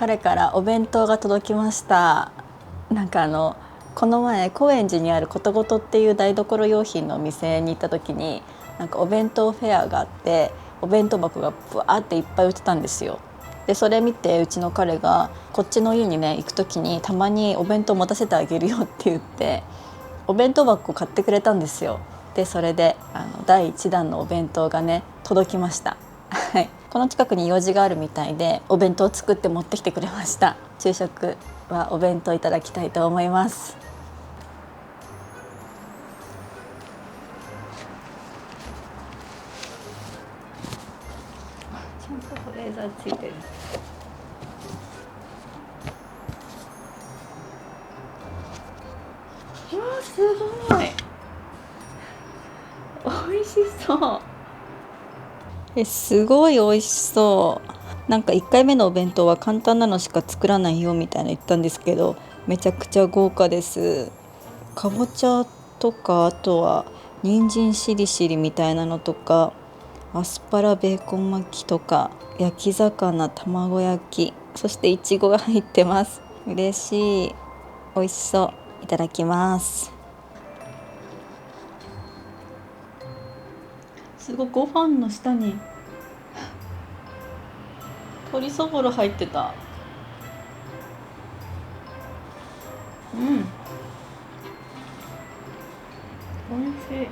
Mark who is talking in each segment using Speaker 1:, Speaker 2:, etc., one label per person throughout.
Speaker 1: 彼からお弁当が届きました。なんかこの前高円寺にあることごとっていう台所用品のお店に行った時に、なんかお弁当フェアがあって、お弁当箱がブワーっていっぱい売ってたんですよ。でそれ見てうちの彼がこっちの家にね行く時にたまにお弁当持たせてあげるよって言ってお弁当箱を買ってくれたんですよ。でそれで第1弾のお弁当がね届きました。はい、この近くに用事があるみたいでお弁当を作って持ってきてくれました。昼食はお弁当いただきたいと思います。ちゃんと保冷剤ついてる。うわすごい美味しそう。すごい美味しそう。なんか1回目のお弁当は簡単なのしか作らないよみたいな言ったんですけど、めちゃくちゃ豪華です。かぼちゃとか、あとは人参しりしりみたいなのとか、アスパラベーコン巻きとか、焼き魚卵焼き、そしていちごが入ってます。嬉しい。美味しそう。いただきます。すごい、ご飯の下に鶏そぼろ入ってた。うん、美味しい。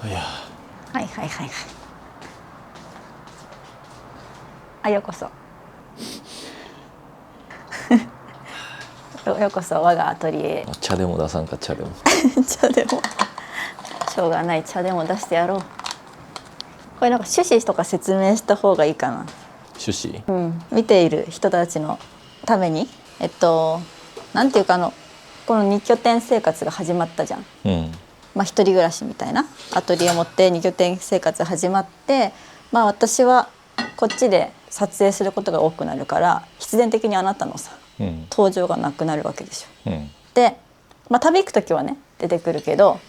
Speaker 2: いや
Speaker 1: はいはいはいはい。あ、ようこそようこそ我がアトリエ
Speaker 2: 茶でも出さんか茶でも
Speaker 1: 茶でもしょうがない茶でも出してやろう。これなんか趣旨とか説明した方がいいかな。
Speaker 2: 趣旨、
Speaker 1: うん、見ている人たちのためになんていうかこの二拠点生活が始まったじゃん。
Speaker 2: うん、
Speaker 1: まあ、一人暮らしみたいなアトリエ持って二拠点生活始まって、まあ、私はこっちで撮影することが多くなるから必然的にあなたのさ
Speaker 2: うん、
Speaker 1: 登場がなくなるわけでしょ。
Speaker 2: うん、
Speaker 1: で、まあ、旅行く時はね出てくるけど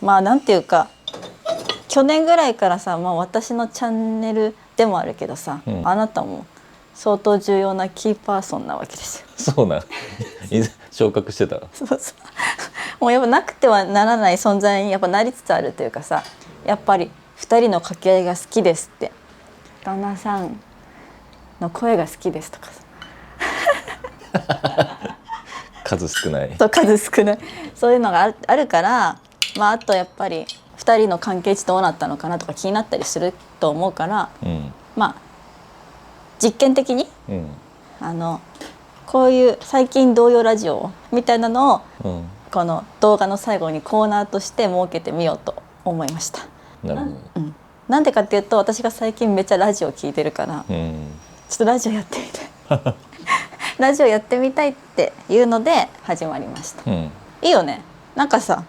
Speaker 1: まあなんていうか去年ぐらいからさ、まあ、私のチャンネルでもあるけどさ、
Speaker 2: うん、
Speaker 1: あなたも相当重要なキーパーソンなわけですよ。
Speaker 2: そうなん昇格してた。
Speaker 1: そうそうもうやっぱなくてはならない存在にやっぱなりつつあるというかさ、やっぱり2人の掛け合いが好きですって、旦那さんの声が好きですとかさ
Speaker 2: 数少ない。
Speaker 1: そう数少ないそういうのがあるから、まあ、あとやっぱり2人の関係値どうなったのかなとか気になったりすると思うから、
Speaker 2: うん、
Speaker 1: まあ実験的に
Speaker 2: うん、
Speaker 1: こういう最近同様ラジオみたいなのを
Speaker 2: うん、
Speaker 1: この動画の最後にコーナーとして設けてみようと思いました。
Speaker 2: なるほど。
Speaker 1: なんでかっていうと私が最近めっちゃラジオ聞いてるから、
Speaker 2: うん、
Speaker 1: ちょっとラジオやってみたいラジオやってみたいっていうので始まりました。
Speaker 2: うん、
Speaker 1: いいよね。なんかさ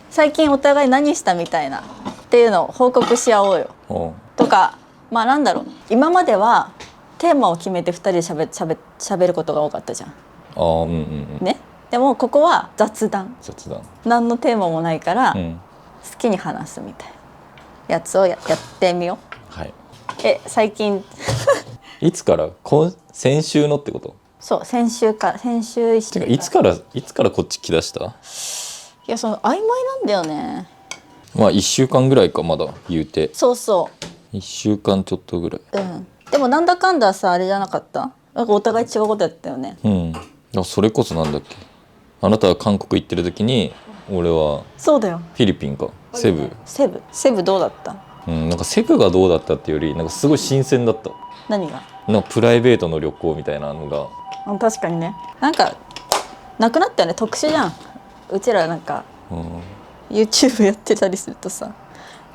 Speaker 1: 最近お互い何したみたいなっていうのを報告し合おうよ
Speaker 2: おう、
Speaker 1: とか、まあなんだろう、今まではテーマを決めて2人で喋ることが多かったじゃん。
Speaker 2: ああ、うん、うん、
Speaker 1: ね。でもここは雑談、
Speaker 2: 雑談。
Speaker 1: 何のテーマもないから好
Speaker 2: うん、
Speaker 1: きに話すみたいなやつをやってみよ
Speaker 2: はい。
Speaker 1: う。最近
Speaker 2: いつから先週のってこと？
Speaker 1: そう先週1週
Speaker 2: てかいつからこっち来だした？
Speaker 1: いやその曖昧なんだよね。
Speaker 2: まあ1週間ぐらいか、まだ言うて
Speaker 1: そうそ
Speaker 2: 1週間ちょっとぐらい。
Speaker 1: でもなんだかんださあれじゃなかった？なんかお互い違うことやったよね。
Speaker 2: うん。それこそなんだっけ、あなたは韓国行ってる時に俺は
Speaker 1: そうだよ。
Speaker 2: フィリピンか、セブ。
Speaker 1: セブどうだった？
Speaker 2: うん、なんかセブがどうだったっていうよりなんかすごい新鮮だった。
Speaker 1: 何が？
Speaker 2: なんかプライベートの旅行みたいなのが。
Speaker 1: 確かにね。なんかなくなったよね。特殊じゃん。うちらなんか、
Speaker 2: うん、
Speaker 1: YouTube やってたりするとさ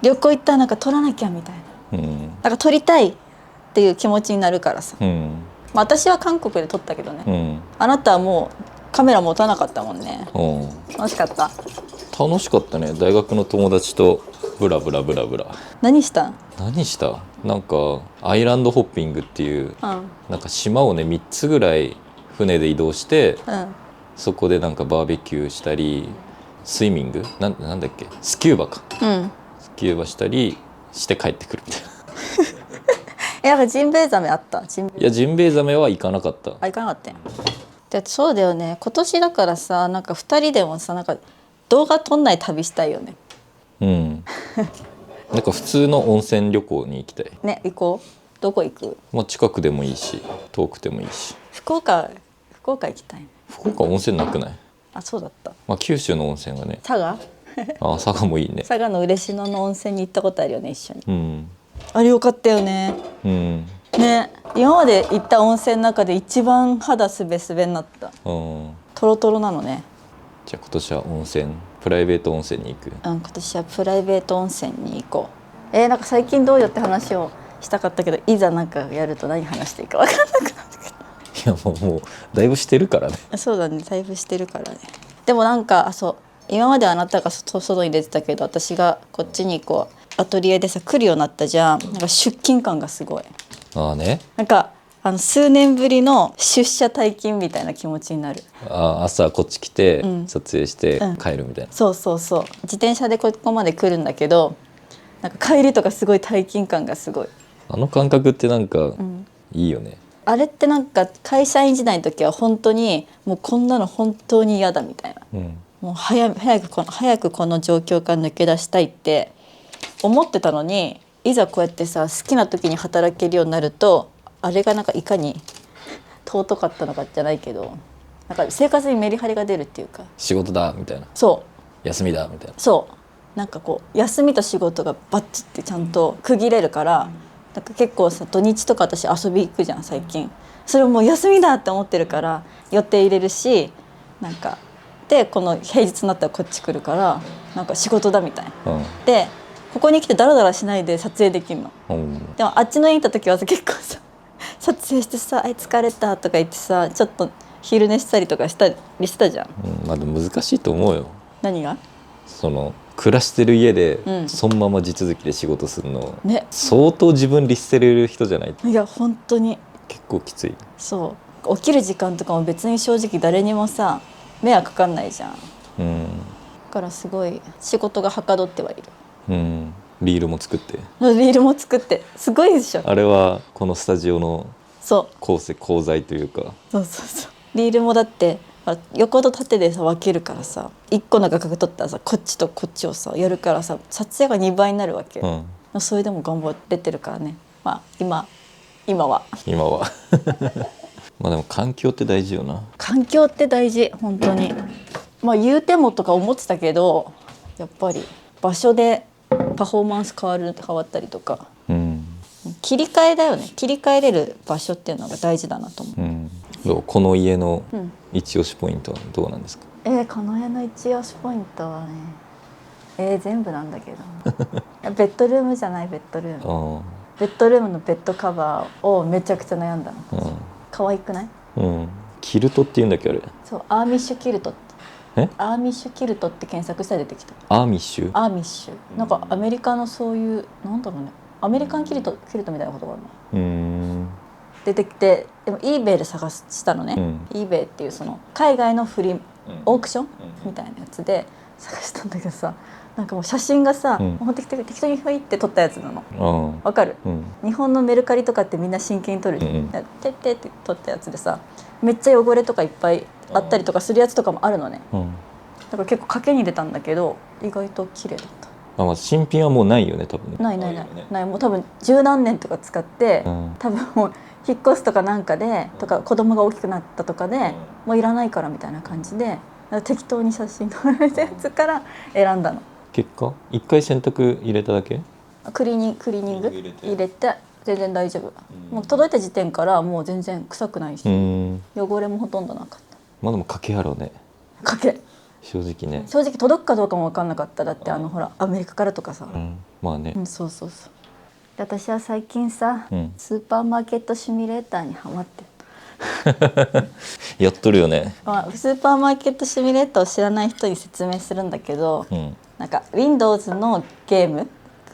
Speaker 1: 旅行行ったらなんか撮らなきゃみたいな、
Speaker 2: うん、
Speaker 1: なんか撮りたいっていう気持ちになるからさ、
Speaker 2: うん、
Speaker 1: まあ、私は韓国で撮ったけどね、
Speaker 2: うん、
Speaker 1: あなたはもうカメラ持たなかったもんね。
Speaker 2: うん。
Speaker 1: 楽しかった。
Speaker 2: 楽しかったね。大学の友達とブラブラブラブラ。
Speaker 1: 何したん？
Speaker 2: 何した？なんかアイランドホッピングっていう、なんか島をね3つぐらい船で移動して、そこでなんかバーベキューしたりスイミングなんだっけ、スキューバか、スキューバしたりして帰ってくるみたいな。
Speaker 1: やっぱジンベエザメあった？
Speaker 2: いやジンベエザメは行かなかった。
Speaker 1: 行かなかったよ。でそうだよね。今年だからさなんか2人でもさなんか動画撮んない旅したいよね。
Speaker 2: うんなんか普通の温泉旅行に行きたい
Speaker 1: ね。行こう。どこ行く？
Speaker 2: まあ近くでもいいし遠くてもいいし。
Speaker 1: 福岡行きたい。
Speaker 2: 福岡温泉なくない？
Speaker 1: あ、そうだった。
Speaker 2: まあ九州の温泉はね。
Speaker 1: 佐賀
Speaker 2: 佐賀もいいね。
Speaker 1: 佐賀の嬉野の温泉に行ったことあるよね、一緒に。
Speaker 2: うん、
Speaker 1: あれよかったよね。
Speaker 2: うん
Speaker 1: ね、今まで行った温泉の中で一番肌すべすべになった。
Speaker 2: うん、
Speaker 1: トロトロなのね。
Speaker 2: じゃあ今年は温泉、プライベート温泉に行く。
Speaker 1: 今年はプライベート温泉に行こう。なんか最近どうよって話をしたかったけど、いざなんかやると何話していいか分かんなくなって
Speaker 2: いやもうだいぶしてるからね。
Speaker 1: そうだね、だいぶしてるからね。でもなんかそう今まであなたが外に出てたけど私がこっちにこうアトリエでさ来るようになったじゃん。なんか出勤感がすごい。
Speaker 2: ああね。
Speaker 1: なんか数年ぶりの出社退勤みたいな気持ちになる。
Speaker 2: 朝こっち来て、撮影して帰るみたいな。
Speaker 1: そうそうそう。自転車でここまで来るんだけどなんか帰りとかすごい退勤感がすごい。
Speaker 2: あの感覚ってなんかいいよね。
Speaker 1: あれってなんか会社員時代の時は本当にもうこんなの本当に嫌だみたいな、もう早くこの状況から抜け出したいって思ってたのに、いざこうやってさ好きな時に働けるようになるとあれがなんかいかに尊かったのかじゃないけど、なんか生活にメリハリが出るっていうか。
Speaker 2: 仕事だみたいな、
Speaker 1: そう
Speaker 2: 休みだみたいな。
Speaker 1: そうなんかこう休みと仕事がバッチってちゃんと区切れるから、なんか結構さ土日とか私遊び行くじゃん最近。それをもう休みだって思ってるから予定入れるし、なんかでこの平日になったらこっち来るからなんか仕事だみたいな、でここに来てダラダラしないで撮影できるの、でもあっちの家にいた時はさ結構さ撮影してさ「あい疲れた」とか言ってさちょっと昼寝したりとかしたりしてたじゃん。
Speaker 2: まあでも難しいと思うよ。
Speaker 1: 何が？
Speaker 2: その暮らしてる家でそのまま地続きで仕事するの、
Speaker 1: ね、
Speaker 2: 相当自分律せれる人じゃないと。
Speaker 1: いや本当に
Speaker 2: 結構きつい。
Speaker 1: そう起きる時間とかも別に正直誰にもさ迷惑かかんないじゃん。だからすごい仕事がはかどってはいる。
Speaker 2: リールも作って
Speaker 1: リールも作ってすごいでしょ。
Speaker 2: あれはこのスタジオの
Speaker 1: そう
Speaker 2: 功罪というか。
Speaker 1: そうリールもだって横と縦でさ分けるからさ、1個の画角取ったらさこっちとこっちをさやるからさ撮影が2倍になるわけ、それでも頑張れてるからね。まあ今はま
Speaker 2: あでも環境って大事よな。
Speaker 1: 環境って大事本当に。まあ言うてもとか思ってたけど、やっぱり場所でパフォーマンス変わったりとか、切り替えだよね。切り替えれる場所っていうのが大事だなと思う。
Speaker 2: どうこの家の一押しポイントはどうなんですか？
Speaker 1: この家の一押しポイントはね、全部なんだけどベッドルームじゃない。ベッドルームのベッドカバーをめちゃくちゃ悩んだの。可愛くない？
Speaker 2: キルトって言うんだっけあれ。
Speaker 1: そう、アーミッシュキルトって。アーミッシュキルトって検索したら出てきた。
Speaker 2: アーミッシュ
Speaker 1: なんかアメリカのそういうなんだろうね、アメリカンキルトみたいなことがあるの。出てきて、でも eBay で探したのね。eBay っていうその海外のオークションみたいなやつで探したんだけどさ、なんかもう写真がさ、ほんと適当にふいって撮ったやつなの。わかる？日本のメルカリとかってみんな真剣に撮るじゃん。てってって撮ったやつでさ、めっちゃ汚れとかいっぱいあったりとかするやつとかもあるのね。だから結構賭けに出たんだけど意外と綺麗だった。
Speaker 2: まあ新品はもうないよね多分。
Speaker 1: ないもう多分十何年とか使って、多分もう引っ越すとかなんかでとか子供が大きくなったとかで、もういらないからみたいな感じで適当に写真撮られたやつから選んだの。
Speaker 2: 結果一回洗濯入れただけ？
Speaker 1: クリーニング入れて全然大丈夫。もう届いた時点からもう全然臭くないし、汚れもほとんどなかった。
Speaker 2: まあでも賭けやろうね。
Speaker 1: 賭け。
Speaker 2: 正直ね。
Speaker 1: 正直届くかどうかも分かんなかった。だってほらアメリカからとかさ。
Speaker 2: まあね。
Speaker 1: そう私は最近さ、スーパーマーケットシミュレーターにハマって
Speaker 2: やっとるよね。
Speaker 1: スーパーマーケットシミュレーターを知らない人に説明するんだけど、なんか Windows のゲーム、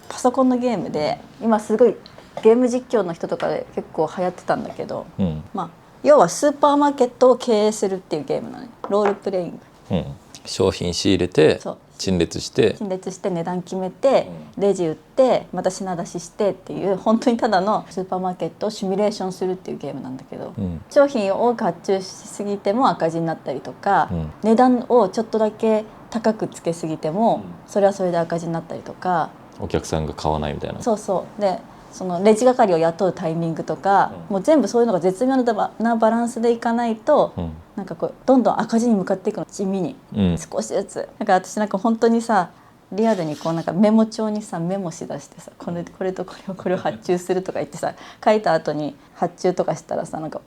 Speaker 1: パソコンのゲームで今すごいゲーム実況の人とかで結構流行ってたんだけど、まあ要はスーパーマーケットを経営するっていうゲームなのね。ロールプレイング、
Speaker 2: 商品仕入れて陳列して
Speaker 1: 値段決めて、レジ売ってまた品出ししてっていう本当にただのスーパーマーケットをシミュレーションするっていうゲームなんだけど、商品を多く発注しすぎても赤字になったりとか、値段をちょっとだけ高くつけすぎてもそれはそれで赤字になったりとか、
Speaker 2: お客さんが買わないみたいな。
Speaker 1: そうでそのレジ係を雇うタイミングとか、もう全部そういうのが絶妙なバランスでいかないと、なんかこうどんどん赤字に向かっていくの、地味に、少しずつ。だから私なんか本当にさリアルにこうなんかメモ帳にさメモしだしてさ、これとこれを発注するとか言ってさ書いた後に発注とかしたらさ、なんか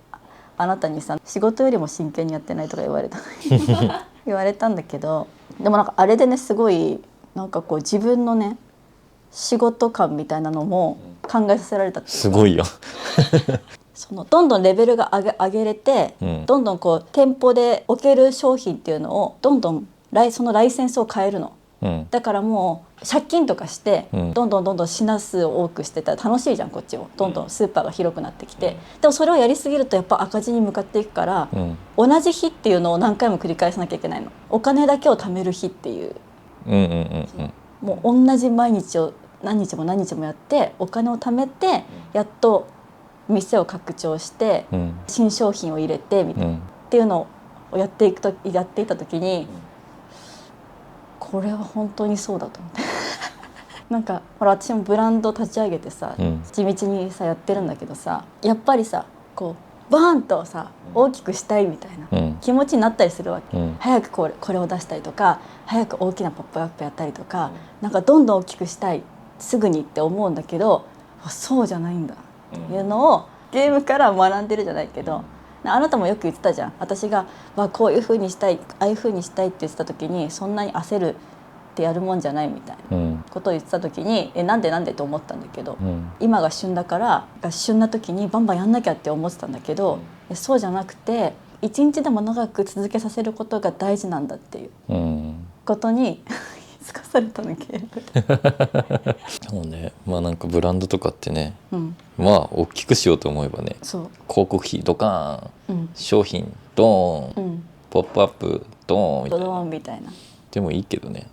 Speaker 1: あなたにさ仕事よりも真剣にやってないとか言われた言われたんだけど、でもなんかあれでねすごいなんかこう自分のね仕事感みたいなのも考えさせられたっていうか、
Speaker 2: すごいよ
Speaker 1: そのどんどんレベルが上げれて、どんどんこう店舗で置ける商品っていうのをどんどんそのライセンスを変えるの、だからもう借金とかして、どんどん品数を多くしてたら楽しいじゃんこっちも。どんどんスーパーが広くなってきて、でもそれをやりすぎるとやっぱ赤字に向かっていくから、同じ日っていうのを何回も繰り返さなきゃいけないの。お金だけを貯める日っていう、もう同じ毎日を何日もやってお金を貯めて、やっと店を拡張して、新商品を入れてみたいな、っていうのをやっていた時に、これは本当にそうだと思ってなんかほら私もブランド立ち上げてさ、地道にさやってるんだけどさ、やっぱりさこうバーンとさ大きくしたいみたいな、気持ちになったりするわけ、
Speaker 2: うん、
Speaker 1: 早くこれを出したりとか、早く大きなポップアップやったりとか、なんかどんどん大きくしたいすぐにって思うんだけど、そうじゃないんだっていうのをゲームから学んでるじゃないけど、あなたもよく言ってたじゃん。私がこういう風にしたい、ああいう風にしたいって言ってた時に、そんなに焦るってやるもんじゃないみたいなことを言ってた時に、なんでと思ったんだけど、今が旬だから旬な時にバンバンやんなきゃって思ってたんだけど、そうじゃなくて一日でも長く続けさせることが大事なんだっていうことに気づかされたのゲーム
Speaker 2: そうね、なんかブランドとかってね、大きくしようと思えばね、広告費ドカーン、商品ドーン、ポップアップドーンみたいなでもいいけどね、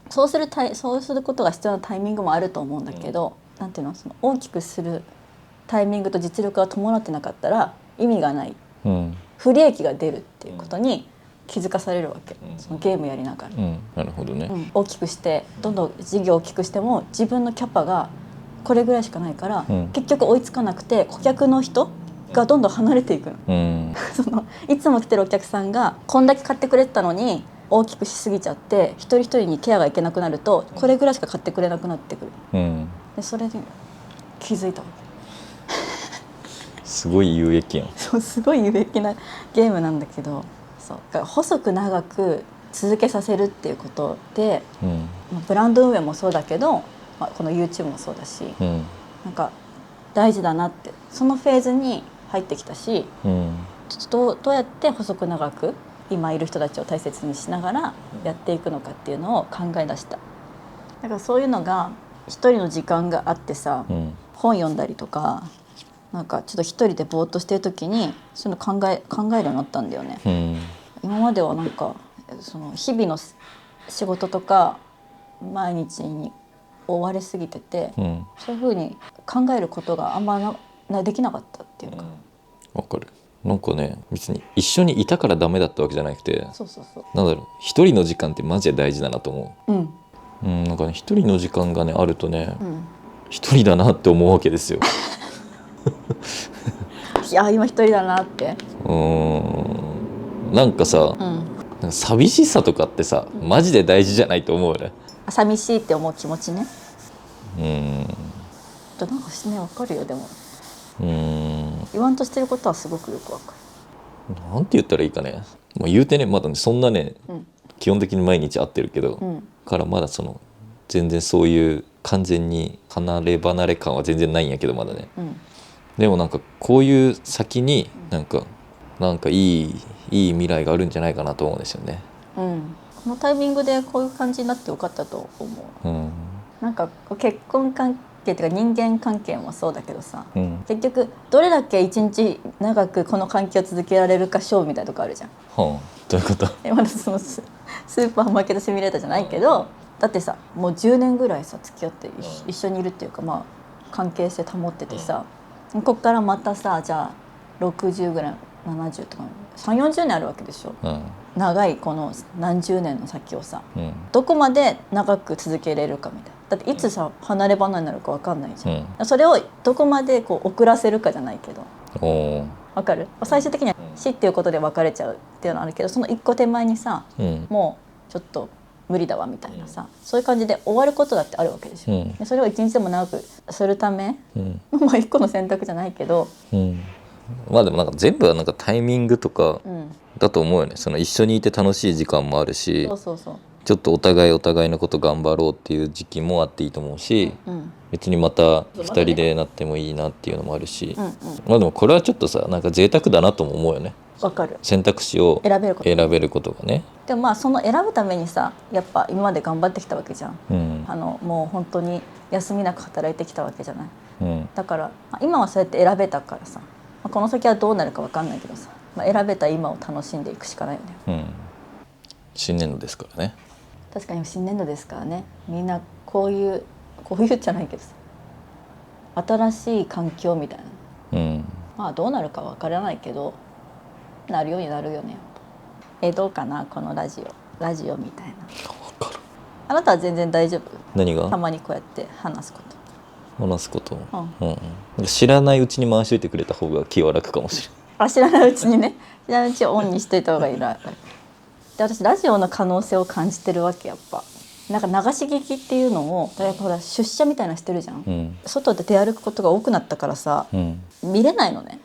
Speaker 2: そうすることが必要なタイミングもあると思うんだけど、なんていうの、その大きくするタイミングと実力が伴ってなかったら意味がない、不利益が出るっていうことに気づかされるわけ、そのゲームやりながら、なるほどね、
Speaker 1: 大きくしてどんどん事業を大きくしても自分のキャパがこれぐらいしかないから、結局追いつかなくて顧客の人がどんどん離れていくの、そのいつも来てるお客さんがこんだけ買ってくれてたのに大きくしすぎちゃって一人一人にケアがいけなくなると、これぐらいしか買ってくれなくなってくる、でそれで気づいたわけ。
Speaker 2: すごい有益やん。
Speaker 1: そう、すごい有益なゲームなんだけど、そう細く長く続けさせるっていうことで、ブランド運営もそうだけど、この YouTube もそうだし、なんか大事だなって、そのフェーズに入ってきたし、どうやって細く長く今いる人たちを大切にしながらやっていくのかっていうのを考え出した。だからそういうのが一人の時間があってさ、本読んだりとか、なんかちょっと一人でぼーっとしてる時にそういうの考えるようになったんだよね、今まではなんかその日々の仕事とか毎日に追われすぎてて、そういう風に考えることがあんまできなかったっていうか、
Speaker 2: わかる。なんかね、別に一緒にいたからダメだったわけじゃなくて、なんだろう、一人の時間ってマジで大事だなと思う。なんかね、一人の時間がねあるとね、一人だなって思うわけですよ。
Speaker 1: いや今一人だなって。
Speaker 2: なんかさ、なんか寂しさとかってさ、マジで大事じゃないと思うよね。
Speaker 1: 寂しいって思う気持ちね。なんかね、分かるよ。でも言わんとしてることはすごくよく分か
Speaker 2: る。なんて言ったらいいかね、言うてね、まだねそんなね、基本的に毎日会ってるけど、からまだその全然そういう完全に離れ離れ感は全然ないんやけど、まだね、でもなんかこういう先になんかいい未来があるんじゃないかなと思うんですよね。このタイミングでこういう感じになってよかったと思う。なんか結婚関係っていうか人間関係もそうだけどさ、結局どれだけ一日長くこの関係を続けられるか勝負みたいなとこあるじゃん。どういうこと？
Speaker 1: まだそのスーパーマーケットシミュレーターじゃないけど、だってさもう10年ぐらいさ付き合って一緒にいるっていうか、関係性保っててさ、ここからまたさ、じゃあ60ぐらい70とか3040年あるわけでしょ、長いこの何十年の先をさ、どこまで長く続けれるかみたいな。だっていつさ離れ離れになるか分かんないじゃん、それをどこまでこう遅らせるかじゃないけど、分かる？最終的には死っていうことで別れちゃうっていうのはあるけど、その一個手前にさ、もうちょっと無理だわみたいなさ、そういう感じで終わることだってあるわけでしょ、でそれを一日でも長くするため、一個の選択じゃないけど、
Speaker 2: でもなんか全部はなんかタイミングとかだと思うよね。その一緒にいて楽しい時間もあるし、ちょっとお互いのこと頑張ろうっていう時期もあっていいと思うし、別にまた2人でなってもいいなっていうのもあるし、でもこれはちょっとさ、なんか贅沢だなとも思うよね。
Speaker 1: わかる。
Speaker 2: 選択肢を選べることがね。
Speaker 1: でもその選ぶためにさ、やっぱ今まで頑張ってきたわけじゃん、もう本当に休みなく働いてきたわけじゃない、だから今はそうやって選べたからさ、この先はどうなるか分かんないけどさ、選べた今を楽しんでいくしかないよね。
Speaker 2: 新年度ですからね。
Speaker 1: 確かに新年度ですからね。みんなこういうじゃないけどさ、新しい環境みたいな、どうなるか分からないけどなるようになるよね。どうかなこのラジオみたいな。
Speaker 2: 分かる。
Speaker 1: あなたは全然大丈夫？
Speaker 2: 何が？
Speaker 1: たまにこうやって話すこと、
Speaker 2: 知らないうちに回しといてくれた方が気は楽かもし
Speaker 1: 知らないうちにね、知らないうちにオンにしといた方がいいな。で私ラジオの可能性を感じてるわけ。やっぱなんか流し聞きっていうのをやっぱほら出社みたいなのしてるじゃん、外で出歩くことが多くなったからさ、見れないのね、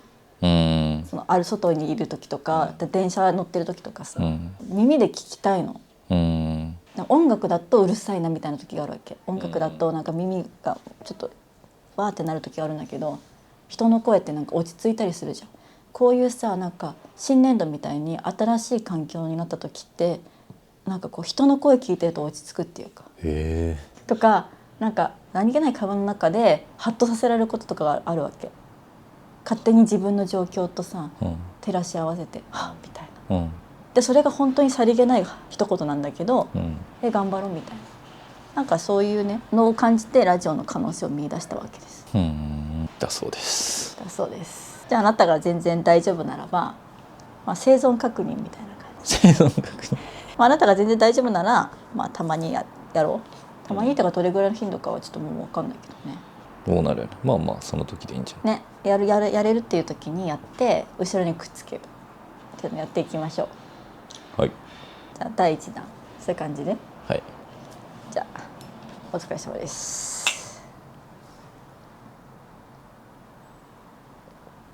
Speaker 1: そのある外にいる時とか、電車乗ってる時とかさ、耳で聞きたいの。音楽だとうるさいなみたいな時があるわけ。音楽だとなんか耳がちょっとわーってなる時があるんだけど、人の声ってなんか落ち着いたりするじゃん。こういうさなんか新年度みたいに新しい環境になった時ってなんかこう人の声聞いてると落ち着くっていうか、とかなんか何気ない会話の中でハッとさせられることとかがあるわけ。勝手に自分の状況とさ、照らし合わせてはっみたいな、でそれが本当にさりげない一言なんだけど、頑張ろうみたいな、なんかそういうねのを感じてラジオの可能性を見出したわけです。
Speaker 2: だそうです。
Speaker 1: だそうです。じゃああなたが全然大丈夫ならば、生存確認みたいな感じ。
Speaker 2: 生存確認。
Speaker 1: あなたが全然大丈夫なら、たまに やろう。たまにとかどれぐらいの頻度かはちょっともう分かんないけどね。
Speaker 2: どうなる？まあその時でいいんじゃん。
Speaker 1: ね、やれるっていう時にやって後ろにくっつけるっていうのをやっていきましょう。
Speaker 2: はい。
Speaker 1: じゃあ第1弾そういう感じで。
Speaker 2: はい。
Speaker 1: じゃあお疲れ様です。